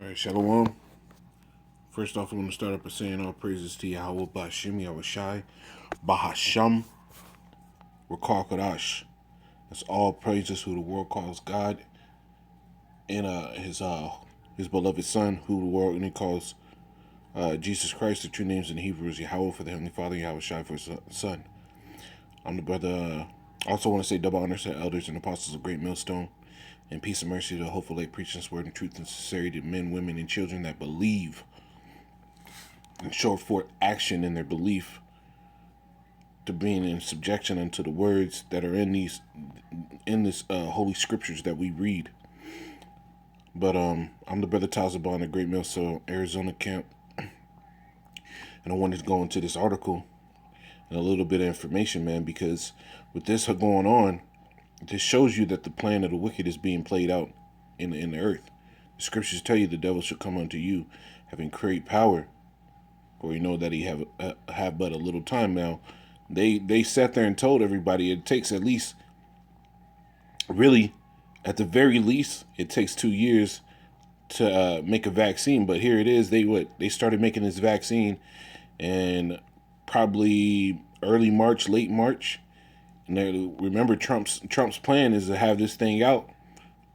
All right, Shalom. First off, I want to start up by saying all praises to Yahweh, Bashim, Yahushai, Bahasham, Rakal Kadash. That's all praises who the world calls God, and his beloved Son, who the world and he calls Jesus Christ. The true names in Hebrew is Yahweh for the Heavenly Father, Yahushai for his Son. I'm the brother. Also want to say double honors to elders and apostles of Great Millstone, and peace and mercy to the hopeful late preaching this word and truth and sincerity to men, women, and children that believe and show forth action in their belief to being in subjection unto the words that are in this holy scriptures that we read. But I'm the brother Tazabon, the Great Millstone, Arizona camp, and I wanted to go into this article and a little bit of information, man, because with this going on, this shows you that the plan of the wicked is being played out in the earth. The scriptures tell you the devil should come unto you, having great power, for you know that he have but a little time. Now, they sat there and told everybody it takes at least, really, at the very least, it takes 2 years to make a vaccine. But here it is. They started making this vaccine, and probably early March, late March. And remember, Trump's plan is to have this thing out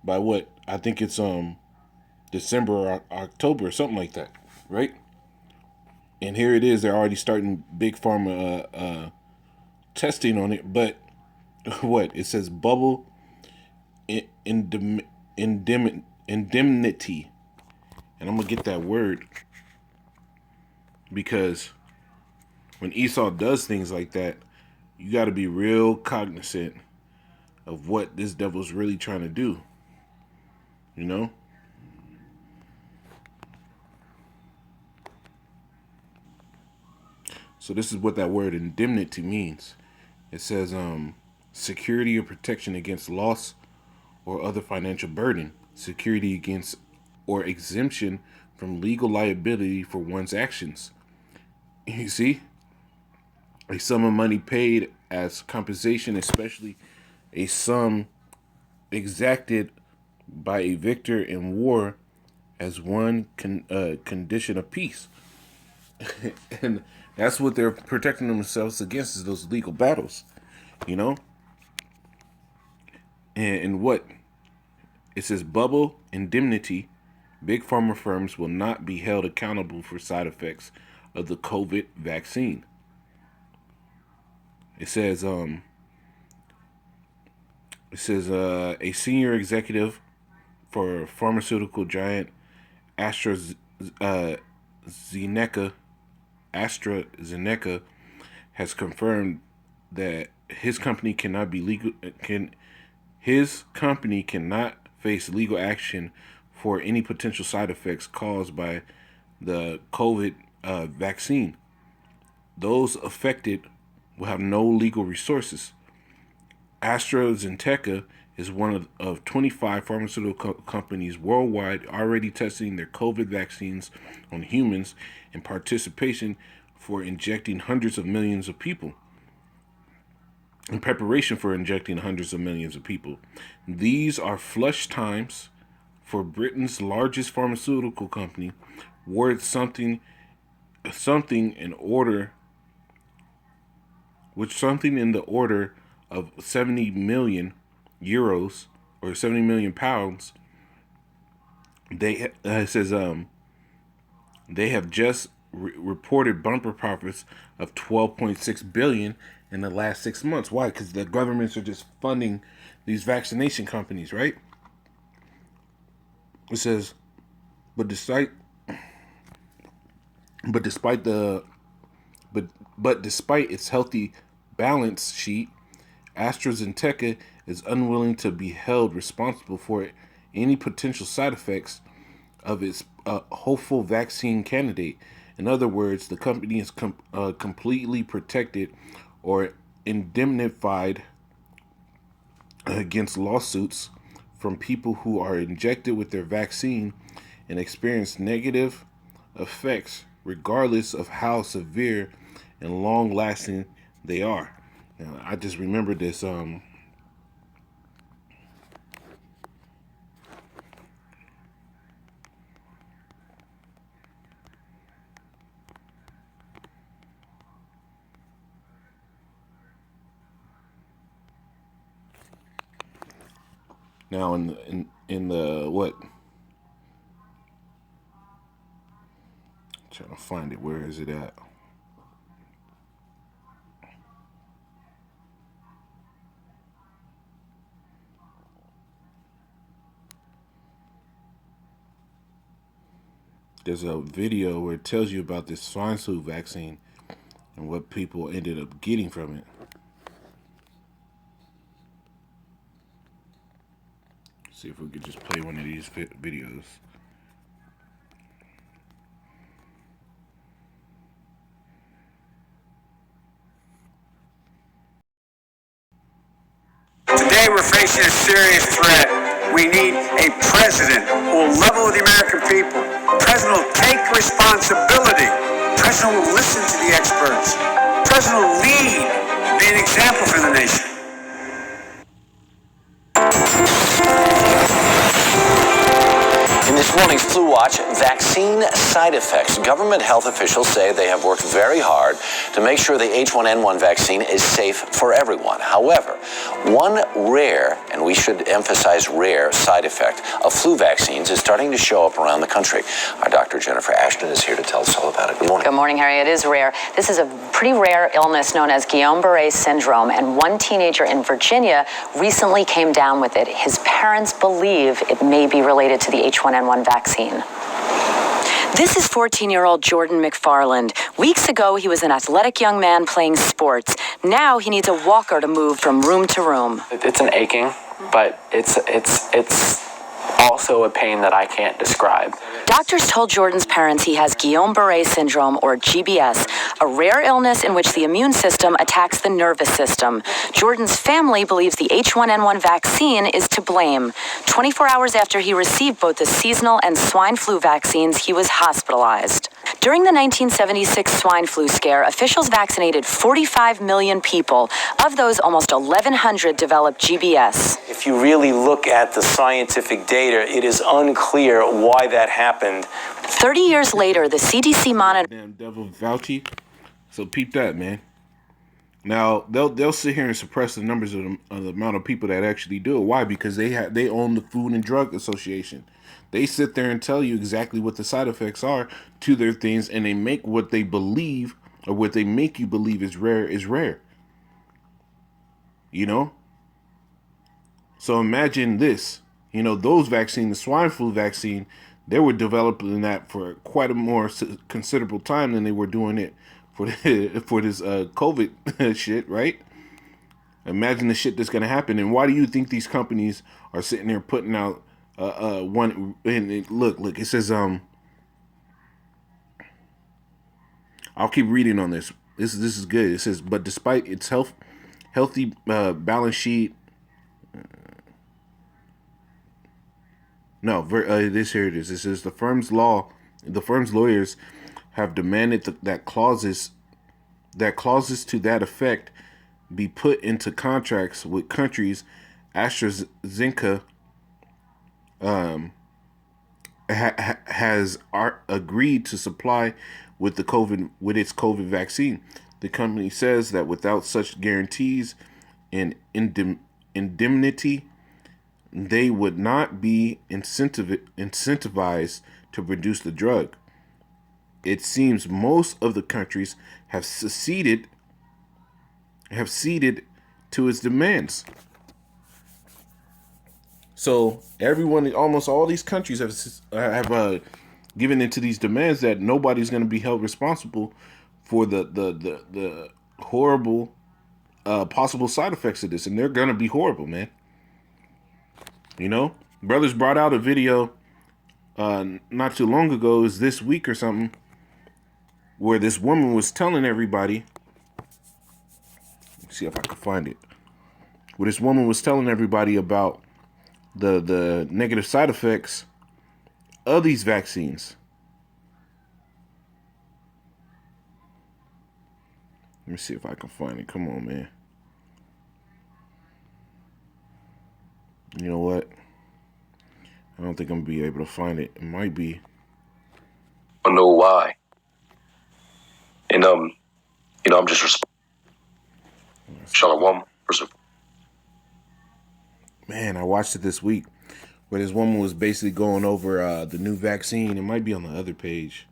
by what I think it's December or October or something like that, right? And here it is. They're already starting big pharma testing on it. But what it says, bubble indemnity, and I'm gonna get that word because when Esau does things like that, you got to be real cognizant of what this devil's really trying to do. You know. So this is what that word indemnity means. It says security or protection against loss or other financial burden, security against or exemption from legal liability for one's actions. You see, a sum of money paid as compensation, especially a sum exacted by a victor in war as one condition of peace. And that's what they're protecting themselves against, is those legal battles, you know. And what it says, bubble indemnity, big pharma firms will not be held accountable for side effects of the COVID vaccine. It says a senior executive for pharmaceutical giant AstraZeneca AstraZeneca has confirmed that his company cannot face legal action for any potential side effects caused by the COVID vaccine. Those affected will have no legal resources. AstraZeneca is one of 25 pharmaceutical companies worldwide already testing their COVID vaccines on humans in participation for injecting hundreds of millions of people. In preparation for injecting hundreds of millions of people. These are flush times for Britain's largest pharmaceutical company, worth something in the order of 70 million euros or 70 million pounds. They they have just reported bumper profits of 12.6 billion in the last 6 months. Why? Because the governments are just funding these vaccination companies, right? It says, but despite its healthy balance sheet, AstraZeneca is unwilling to be held responsible for any potential side effects of its hopeful vaccine candidate. In other words, the company is completely protected or indemnified against lawsuits from people who are injected with their vaccine and experience negative effects regardless of how severe and long-lasting they are. Now, I just remember this Now in the what? I'm trying to find it. Where is it at? There's a video where it tells you about this swine flu vaccine and what people ended up getting from it. See if we could just play one of these videos. Today we're facing a serious threat. We need a president who will level with the American people. A president who will take responsibility. A president who will listen to the experts. A president who will lead, be an example for the nation. In this morning's Flu Watch, vaccine side effects. Government health officials say they have worked very hard to make sure the H1N1 vaccine is safe for everyone. However, one rare, and we should emphasize rare, side effect of flu vaccines is starting to show up around the country. Our Dr. Jennifer Ashton is here to tell us all about it. Good morning. Good morning, Harry. It is rare. This is a pretty rare illness known as Guillain-Barré syndrome, and one teenager in Virginia recently came down with it. His parents believe it may be related to the H1N1 vaccine. This is 14-year-old Jordan McFarland. Weeks ago, he was an athletic young man playing sports. Now he needs a walker to move from room to room. It's an aching, but it's also a pain that I can't describe. Doctors told Jordan's parents he has Guillain-Barré syndrome, or GBS, a rare illness in which the immune system attacks the nervous system. Jordan's family believes the H1N1 vaccine is to blame. 24 hours after he received both the seasonal and swine flu vaccines, he was hospitalized. During the 1976 swine flu scare, officials vaccinated 45 million people. Of those, almost 1,100 developed GBS. If you really look at the scientific data, it is unclear why that happened. 30 years later, the CDC monitored. Damn devil Fauci. So peep that, man. Now they'll sit here and suppress the numbers of the amount of people that actually do it. Why? Because they own the Food and Drug Association. They sit there and tell you exactly what the side effects are to their things, and they make what they believe or what they make you believe is rare. You know? So imagine this. You know, those vaccines, the swine flu vaccine, they were developing that for quite a more considerable time than they were doing it for this COVID shit, right? Imagine the shit that's gonna happen. And why do you think these companies are sitting there putting out one? And look, it says I'll keep reading on this. This is good. It says, but despite its healthy balance sheet. Here it is. It says the firm's lawyers have demanded that clauses to that effect be put into contracts with countries. AstraZeneca has agreed to supply with its COVID vaccine. The company says that without such guarantees and indemnity, they would not be incentivized to produce the drug. It seems most of the countries have ceded to its demands. So almost all these countries have given into these demands that nobody's going to be held responsible for the horrible possible side effects of this, and they're going to be horrible, man. You know, brothers brought out a video not too long ago, it was this week or something, where this woman was telling everybody, let's see if I can find it, where this woman was telling everybody about the negative side effects of these vaccines. Let me see if I can find it. Come on, man. You know what? I don't think I'm going to be able to find it. It might be. I know why. And, I'm just Shalom. Man, I watched it this week where this woman was basically going over the new vaccine. It might be on the other page.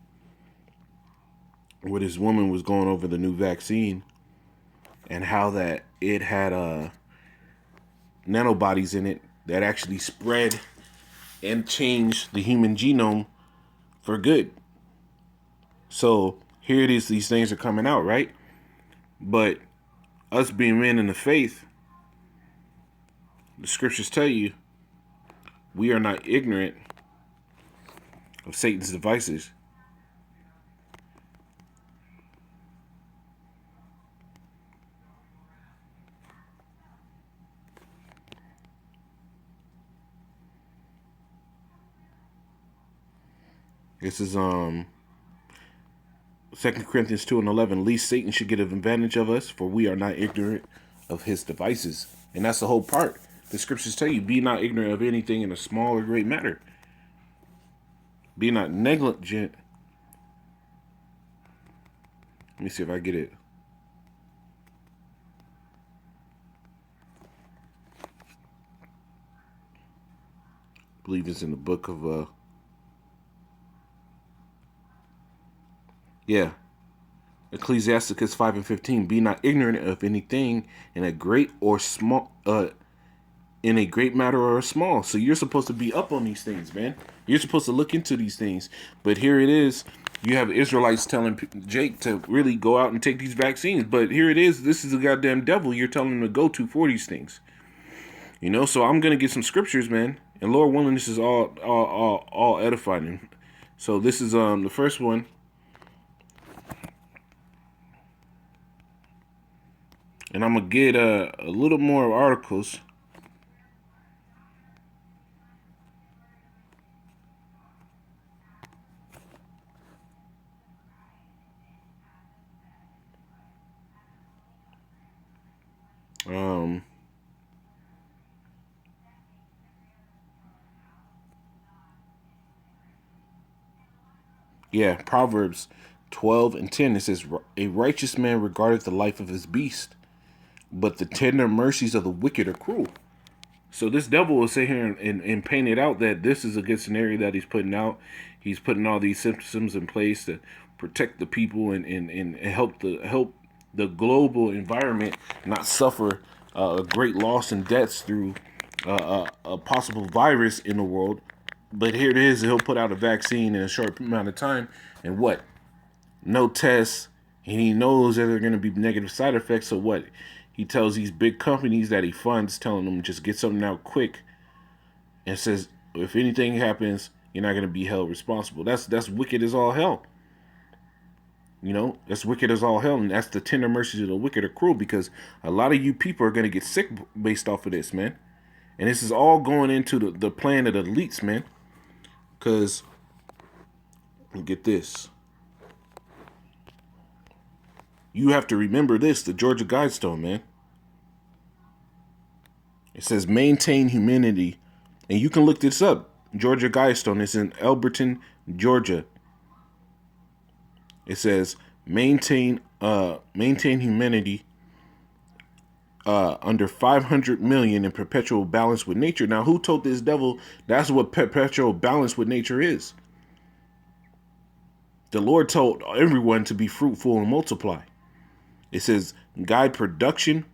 Where this woman was going over the new vaccine and how that it had nanobodies in it that actually spread and changed the human genome for good. So here it is, these things are coming out, right? But us being men in the faith, the scriptures tell you we are not ignorant of Satan's devices. This is 2 Corinthians 2:11. Least Satan should get an advantage of us, for we are not ignorant of his devices. And that's the whole part. The scriptures tell you, be not ignorant of anything in a small or great matter. Be not negligent. Let me see if I get it. I believe it's in the book of Ecclesiasticus 5:15. Be not ignorant of anything in a great or small in a great matter or a small. So you're supposed to be up on these things, man. You're supposed to look into these things. But here it is. You have Israelites telling Jake to really go out and take these vaccines. But here it is. This is the goddamn devil you're telling him to go to for these things. You know, so I'm going to get some scriptures, man. And Lord willing, this is all edifying. So this is the first one. And I'm going to get a little more articles. Proverbs 12:10. It says, a righteous man regardeth the life of his beast, but the tender mercies of the wicked are cruel. So this devil will sit here and paint it out that this is a good scenario that he's putting out. He's putting all these systems in place to protect the people and help the global environment not suffer a great loss and deaths through a possible virus in the world. But here it is, he'll put out a vaccine in a short amount of time, and what? No tests, and he knows that there are going to be negative side effects. So what? He tells these big companies that he funds, telling them just get something out quick, and says if anything happens, you're not going to be held responsible. That's wicked as all hell. You know, that's wicked as all hell, and that's the tender mercies of the wicked are cruel, because a lot of you people are going to get sick based off of this, man. And this is all going into the plan of the elites, man. Because, get this. You have to remember this, the Georgia Guidestone, man. It says maintain humanity. And you can look this up. Georgia Guidestone is in Elberton, Georgia. It says maintain humanity under 500 million in perpetual balance with nature. Now, who told this devil that's what perpetual balance with nature is? The Lord told everyone to be fruitful and multiply. It says guide reproduction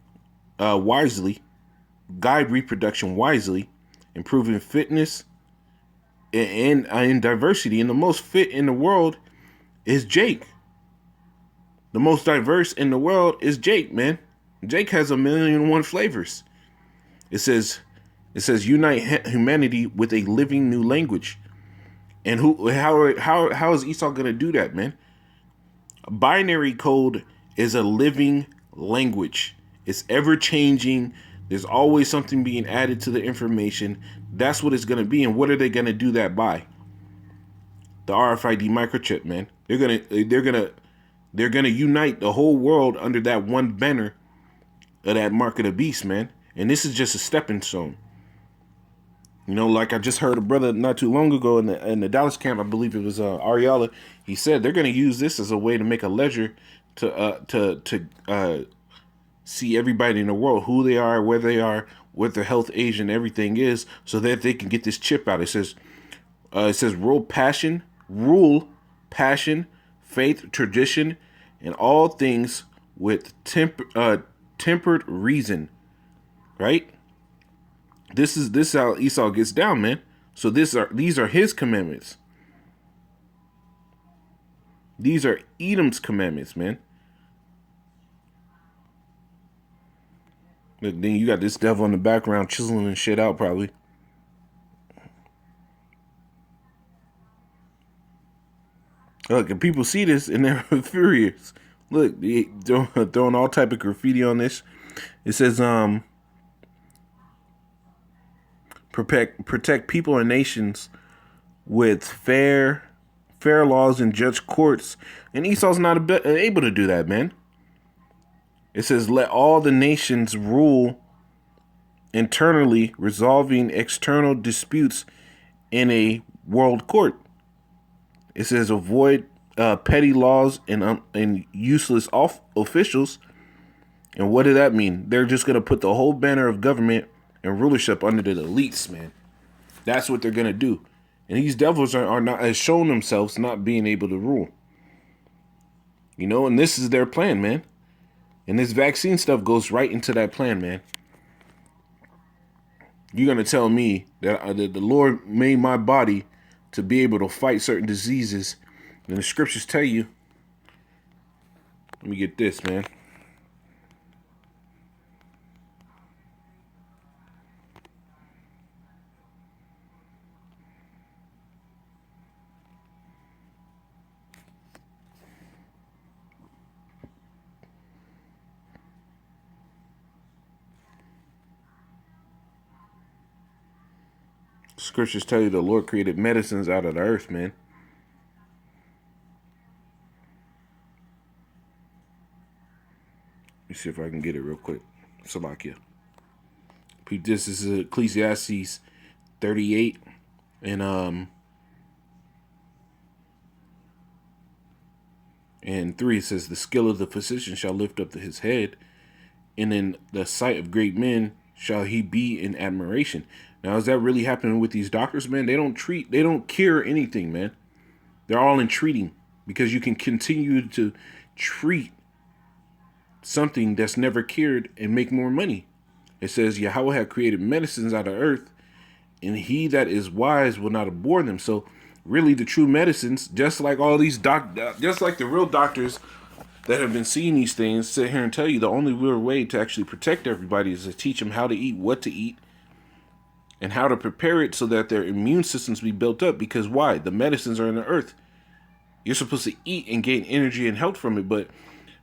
wisely, improving fitness and diversity. And the most fit in the world is Jake. The most diverse in the world is Jake, man. Jake has 1,000,001 flavors. It says unite humanity with a living new language. And how is Esau going to do that, man? Binary code is a living language. It's ever changing. There's always something being added to the information. That's what it's going to be. And what are they going to do that by? The RFID microchip, man. They're going to unite the whole world under that one banner of that mark of the beast, man. And this is just a stepping stone. You know, like I just heard a brother not too long ago in the Dallas camp, I believe it was Ariella. He said they're going to use this as a way to make a ledger to see everybody in the world, who they are, where they are, what their health age and everything is, so that they can get this chip out. It says rule passion, faith, tradition, and all things with tempered reason. Right? This is how Esau gets down, man. So these are his commandments. These are Edom's commandments, man. Look, then you got this devil in the background chiseling and shit out, probably. Look, and people see this and they're furious. Look, they throwing all type of graffiti on this. It says, protect people and nations with fair laws and judge courts. And Esau's not able to do that, man. It says, let all the nations rule internally, resolving external disputes in a world court. It says, avoid petty laws and useless officials. And what did that mean? They're just going to put the whole banner of government and rulership under the elites, man. That's what they're going to do. And these devils are not, has shown themselves not being able to rule. You know, and this is their plan, man. And this vaccine stuff goes right into that plan, man. You're going to tell me that the Lord made my body to be able to fight certain diseases. And the scriptures tell you. Let me get this, man. Scriptures tell you the Lord created medicines out of the earth, man. Let me see if I can get it real quick. Salakia. This is Ecclesiastes 38 and 3. It says, the skill of the physician shall lift up his head, and in the sight of great men shall he be in admiration. Now, is that really happening with these doctors, man? They don't cure anything, man. They're all in treating, because you can continue to treat something that's never cured and make more money. It says, Yahweh had created medicines out of earth, and he that is wise will not abhor them. So really the true medicines, just like all these just like the real doctors that have been seeing these things, sit here and tell you the only real way to actually protect everybody is to teach them how to eat, what to eat, and how to prepare it so that their immune systems be built up. Because why? The medicines are in the earth. You're supposed to eat and gain energy and health from it, but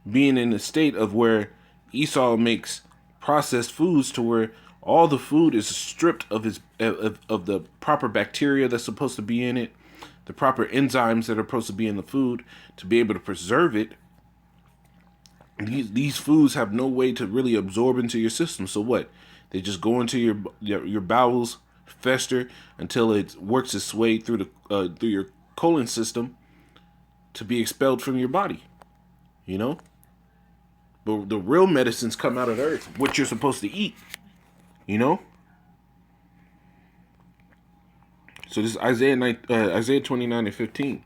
being in a state of where Esau makes processed foods to where all the food is stripped of the proper bacteria that's supposed to be in it, the proper enzymes that are supposed to be in the food to be able to preserve it. These foods have no way to really absorb into your system. So what? They just go into your bowels, fester until it works its way through your colon system to be expelled from your body. You know? But the real medicines come out of the earth, what you're supposed to eat. You know? So this is Isaiah 29 and 15.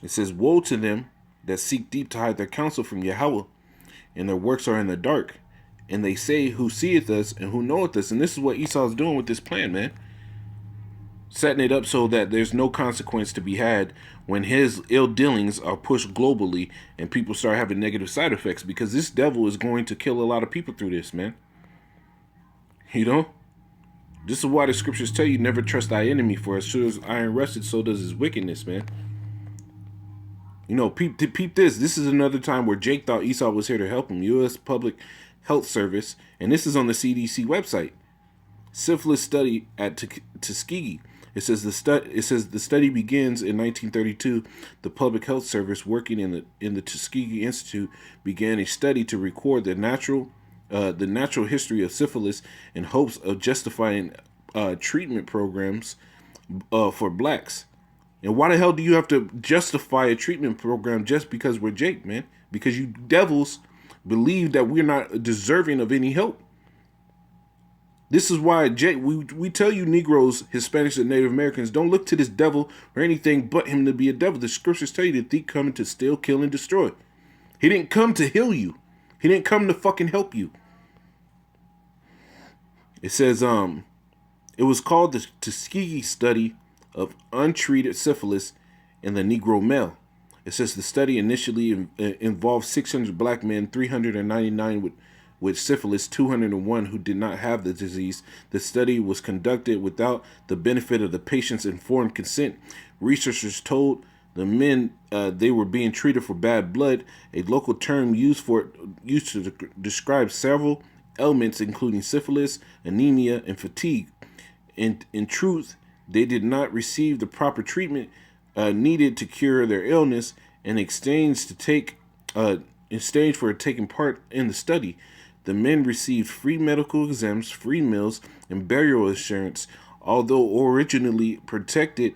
It says, woe to them that seek deep to hide their counsel from Yahweh, and their works are in the dark. And they say, who seeth us and who knoweth us? And this is what Esau's doing with this plan, man. Setting it up so that there's no consequence to be had when his ill dealings are pushed globally and people start having negative side effects, because this devil is going to kill a lot of people through this, man. You know? This is why the scriptures tell you never trust thy enemy, for as sure as iron rusted, so does his wickedness, man. You know, peep this. This is another time where Jake thought Esau was here to help him. U.S. Public Health Service, and this is on the CDC website. Syphilis study at Tuskegee. It says the study begins in 1932. The Public Health Service, working in the Tuskegee Institute, began a study to record the natural history of syphilis in hopes of justifying treatment programs for blacks. And why the hell do you have to justify a treatment program just because we're Jake, man? Because you devils believe that we're not deserving of any help. This is why, Jake, we tell you Negroes, Hispanics, and Native Americans, don't look to this devil or anything but him to be a devil. The scriptures tell you the thief coming to steal, kill, and destroy. He didn't come to heal you. He didn't come to fucking help you. It says, it was called the Tuskegee study of untreated syphilis in the Negro male. It says the study initially involved 600 black men, 399 with syphilis, 201 who did not have the disease. The study was conducted without the benefit of the patient's informed consent. Researchers told the men they were being treated for bad blood, a local term used to describe several ailments including syphilis, anemia, and fatigue. In truth, they did not receive the proper treatment needed to cure their illness. In exchange for taking part in the study, the men received free medical exams, free meals, and burial insurance. Although originally projected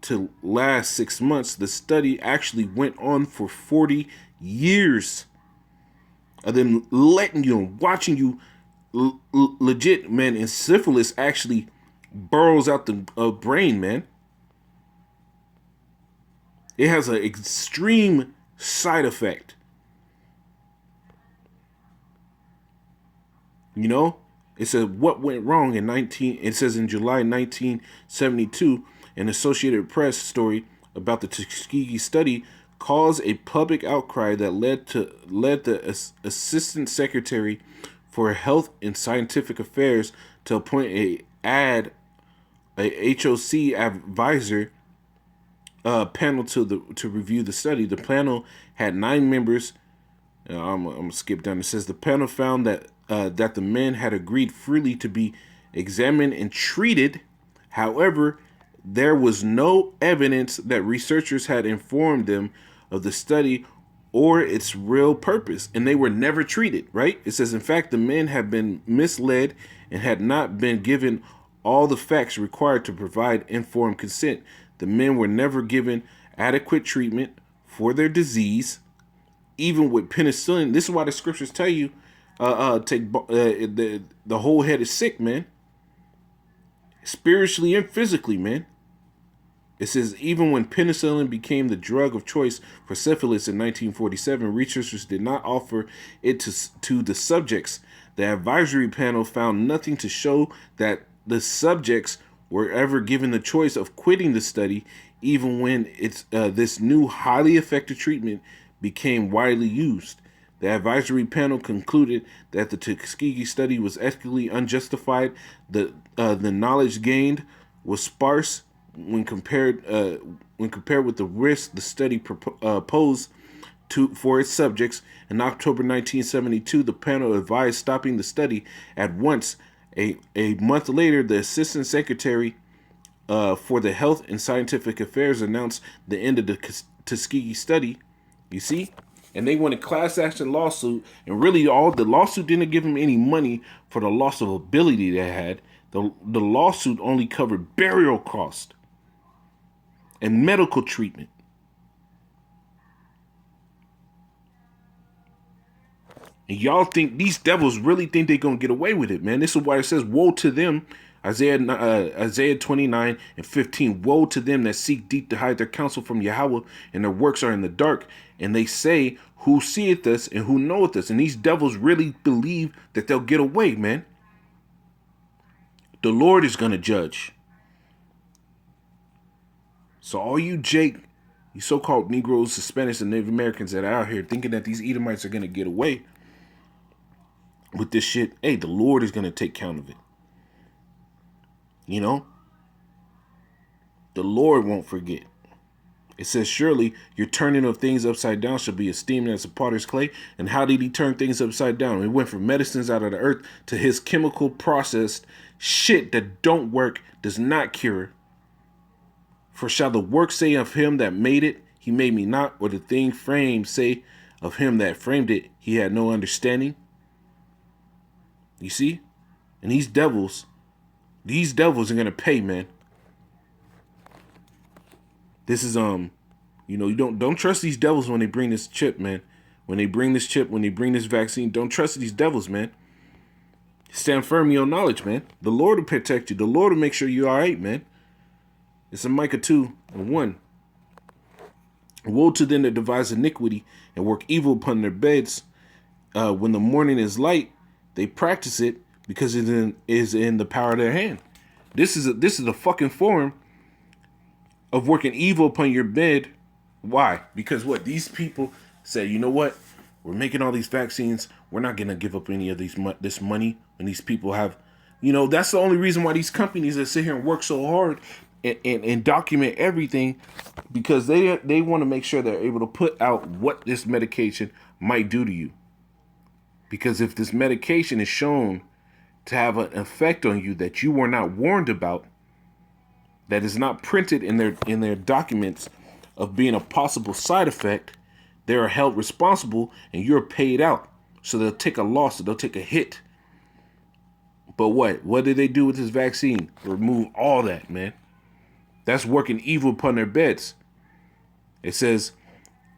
to last 6 months, the study actually went on for 40 years. Of them letting you, watching you, legit, man. And syphilis actually burrows out the brain, man. It has an extreme side effect. You know, it says what went wrong in July 1972, an Associated Press story about the Tuskegee study caused a public outcry that led the Assistant Secretary for Health and Scientific Affairs to appoint a HOC advisor panel to review the study. The panel had 9 members. I'm gonna skip down. It says the panel found that the men had agreed freely to be examined and treated. However, there was no evidence that researchers had informed them of the study or its real purpose, and they were never treated, right? It says, in fact, the men had been misled and had not been given all the facts required to provide informed consent. The men were never given adequate treatment for their disease, even with penicillin. This is why the scriptures tell you, the whole head is sick, man. Spiritually and physically, man. It says, even when penicillin became the drug of choice for syphilis in 1947, researchers did not offer it to the subjects. The advisory panel found nothing to show that the subjects were ever given the choice of quitting the study, even when this new highly effective treatment became widely used. The advisory panel concluded that the Tuskegee study was ethically unjustified. The knowledge gained was sparse when compared with the risk the study posed for its subjects. In October 1972, the panel advised stopping the study at once. A month later, the Assistant Secretary for the Health and Scientific Affairs announced the end of the Tuskegee study. You see? And they won a class action lawsuit, and really the lawsuit didn't give them any money for the loss of ability they had. The lawsuit only covered burial costs and medical treatment. And y'all think these devils really think they're going to get away with it, man. This is why it says, woe to them, Isaiah 29:15. Woe to them that seek deep to hide their counsel from Yahweh, and their works are in the dark. And they say, who seeth us and who knoweth us? And these devils really believe that they'll get away, man. The Lord is going to judge. So all you Jake, you so-called Negroes, Hispanics, and Native Americans that are out here thinking that these Edomites are going to get away with this shit, hey, the Lord is going to take count of it. You know? The Lord won't forget. It says, surely your turning of things upside down shall be esteemed as a potter's clay. And how did he turn things upside down? He went from medicines out of the earth to his chemical processed shit that don't work, does not cure. For shall the work say of him that made it, he made me not, or the thing framed say of him that framed it, he had no understanding? You see? And these devils, These devils are gonna pay, man. This is you don't trust these devils when they bring this chip, man. When they bring this vaccine, don't trust these devils, man. Stand firm in your knowledge, man. The Lord will protect you. The Lord will make sure you're all right, man. It's in Micah 2:1. Woe to them that devise iniquity and work evil upon their beds. When the morning is light, they practice it because it is in the power of their hand. This is a fucking form of working evil upon your bed. Why? Because what? These people say, you know what? We're making all these vaccines. We're not going to give up any of this money when these people have, that's the only reason why these companies that sit here and work so hard and document everything, because they want to make sure they're able to put out what this medication might do to you. Because if this medication is shown to have an effect on you that you were not warned about, that is not printed in their documents of being a possible side effect, they are held responsible and you're paid out. So they'll take a loss, they'll take a hit. But what did they do with this vaccine? Remove all that, man. That's working evil upon their beds. It says,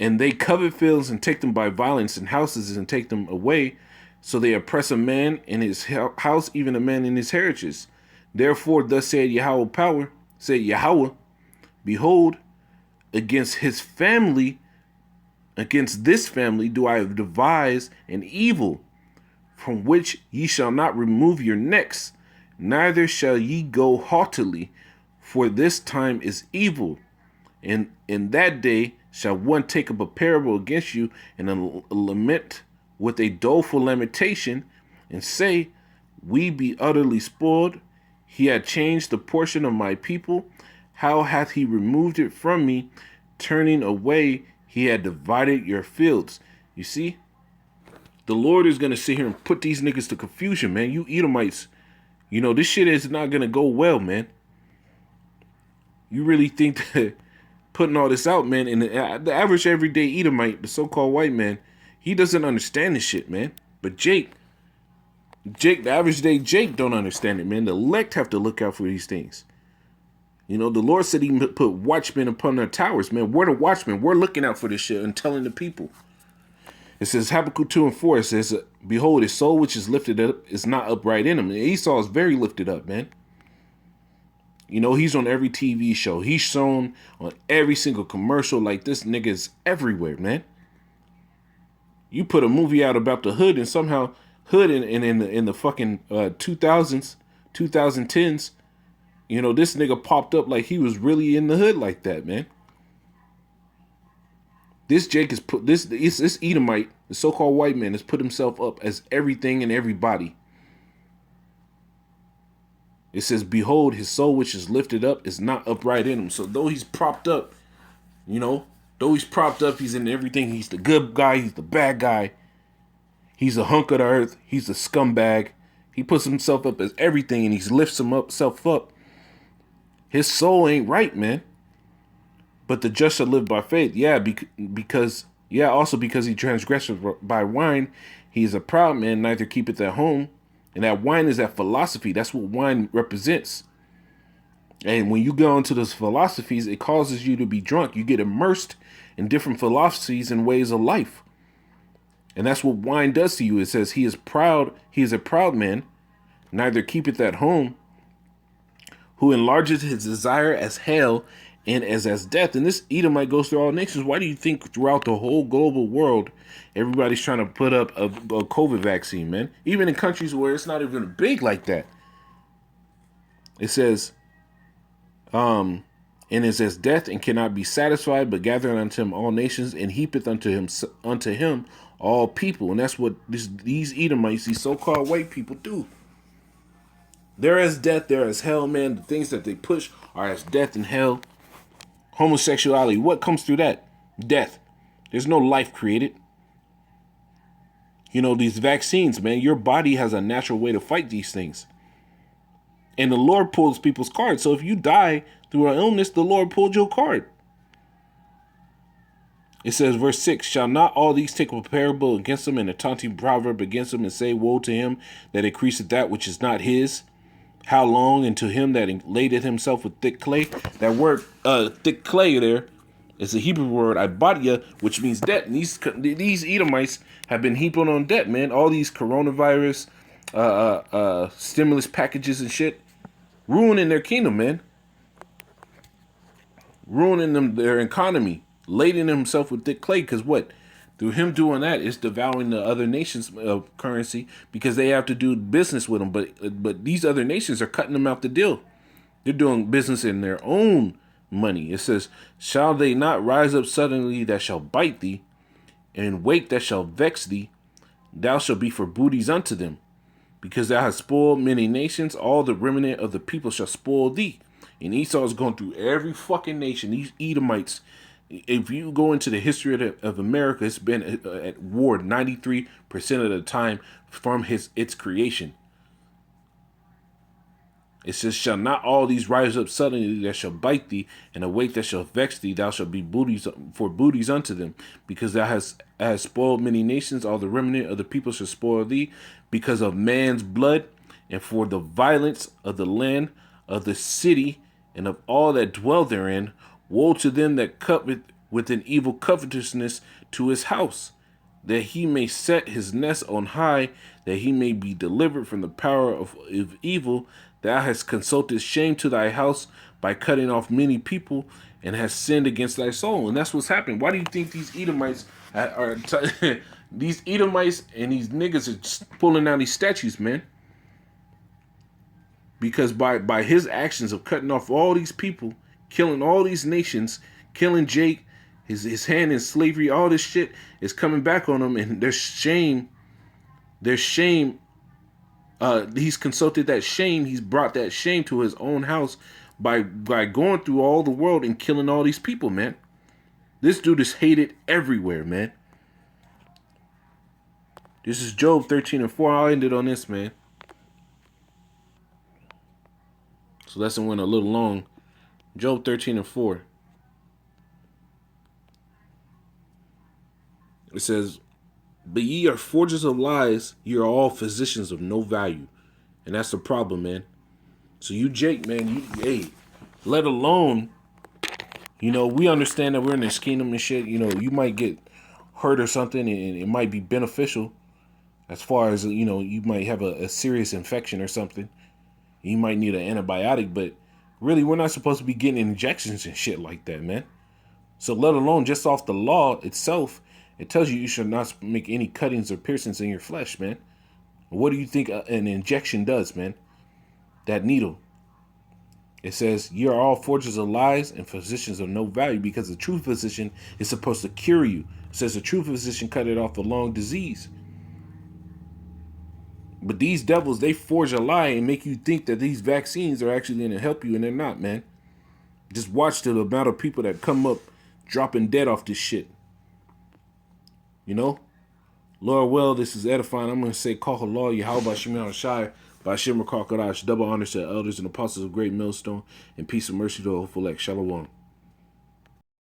and they covet fields and take them by violence, and houses and take them away. So they oppress a man in his house, even a man in his heritage. Therefore, thus said Yahweh, behold, against this family do I devise an evil, from which ye shall not remove your necks, neither shall ye go haughtily, for this time is evil. And in that day shall one take up a parable against you, and a lament with a doleful lamentation, and say, we be utterly spoiled. He had changed the portion of my people. How hath he removed it from me? Turning away, he had divided your fields. You see? The Lord is going to sit here and put these niggas to confusion, man. You Edomites, this shit is not going to go well, man. You really think that putting all this out, man, and the average everyday Edomite, the so-called white man, he doesn't understand this shit, man. But Jake, the average day Jake don't understand it, man. The elect have to look out for these things. The Lord said he put watchmen upon their towers, man. We're the watchmen. We're looking out for this shit and telling the people. It says, Habakkuk 2:4, it says, behold, his soul which is lifted up is not upright in him. And Esau is very lifted up, man. He's on every TV show. He's shown on every single commercial. Like, this nigga is everywhere, man. You put a movie out about the hood, and somehow hood in the fucking 2000s, 2010s, this nigga popped up like he was really in the hood like that, man. This Jake is put this Edomite, the so-called white man, has put himself up as everything and everybody. It says, behold, his soul which is lifted up is not upright in him. So though he's propped up, he's in everything. He's the good guy, he's the bad guy. He's a hunk of the earth, he's a scumbag. He puts himself up as everything and he lifts himself up. His soul ain't right, man. But the just shall live by faith. Also because he transgressed by wine, he is a proud man, neither keepeth at home. And that wine is that philosophy. That's what wine represents. And when you go into those philosophies, it causes you to be drunk. You get immersed in different philosophies and ways of life. And that's what wine does to you. It says he is a proud man, neither keepeth at home, who enlarges his desire as hell and as death. And this Edomite goes through all nations. Why do you think throughout the whole global world, everybody's trying to put up a COVID vaccine, man? Even in countries where it's not even big like that. It says, and is as death and cannot be satisfied, but gathering unto him all nations, and heapeth unto him all people. And that's what these Edomites, these so-called white people, do. They're as death, they're as hell, man. The things that they push are as death and hell. Homosexuality, what comes through that? Death. There's no life created. These vaccines, man, your body has a natural way to fight these things. And the Lord pulls people's cards. So if you die through an illness, the Lord pulled your card. It says, verse 6, shall not all these take a parable against them and a taunting proverb against them, and say, woe to him that increaseth that which is not his? How long? And to him that laded himself with thick clay. That word, thick clay there, is a Hebrew word, ibadia, which means debt. And these Edomites have been heaping on debt, man. All these coronavirus, stimulus packages and shit, ruining their kingdom, man. Ruining their economy, lading himself with thick clay. Because what? Through him doing that, it's devouring the other nations' currency because they have to do business with them. But these other nations are cutting them out the deal. They're doing business in their own money. It says, shall they not rise up suddenly that shall bite thee, and wake that shall vex thee? Thou shalt be for booties unto them. Because thou hast spoiled many nations, all the remnant of the people shall spoil thee. And Esau is going through every fucking nation. These Edomites, if you go into the history of America, it's been at war 93% of the time from its creation. It says, shall not all these rise up suddenly that shall bite thee, and awake that shall vex thee? Thou shalt be booties for booties unto them, because thou hast spoiled many nations, all the remnant of the people shall spoil thee, because of man's blood, and for the violence of the land, of the city, and of all that dwell therein. Woe to them that covet with an evil covetousness to his house, that he may set his nest on high, that he may be delivered from the power of evil. Thou hast consulted shame to thy house by cutting off many people, and hast sinned against thy soul. And that's what's happening. Why do you think these Edomites these Edomites and these niggas are just pulling down these statues, man? Because by his actions of cutting off all these people, killing all these nations, killing Jake, his hand in slavery, all this shit is coming back on him, and there's shame. He's consulted that shame. He's brought that shame to his own house by going through all the world and killing all these people, man. This dude is hated everywhere, man. This is Job 13:4. I'll end it on this, man. This lesson went a little long. Job 13:4. It says, but ye are forgers of lies, ye are all physicians of no value. And that's the problem, man. So you, Jake, man, let alone, we understand that we're in this kingdom and shit. You might get hurt or something, and it might be beneficial as far as, you might have a serious infection or something. You might need an antibiotic, but really, we're not supposed to be getting injections and shit like that, man. So let alone just off the law itself, it tells you should not make any cuttings or piercings in your flesh, man. What do you think an injection does, man? That needle. It says, ye are all forgers of lies and physicians of no value, because the true physician is supposed to cure you. It says the true physician cut it off a long disease. But these devils, they forge a lie and make you think that these vaccines are actually going to help you, and they're not, man. Just watch the amount of people that come up dropping dead off this shit. Lord, well, this is edifying. I'm going to say, Kach Allah, Yahweh, Shemel Shai, Bashim Rakakadash, double honors to the elders and apostles of Great Millstone, and peace and mercy to the hopeful elect. Shalom.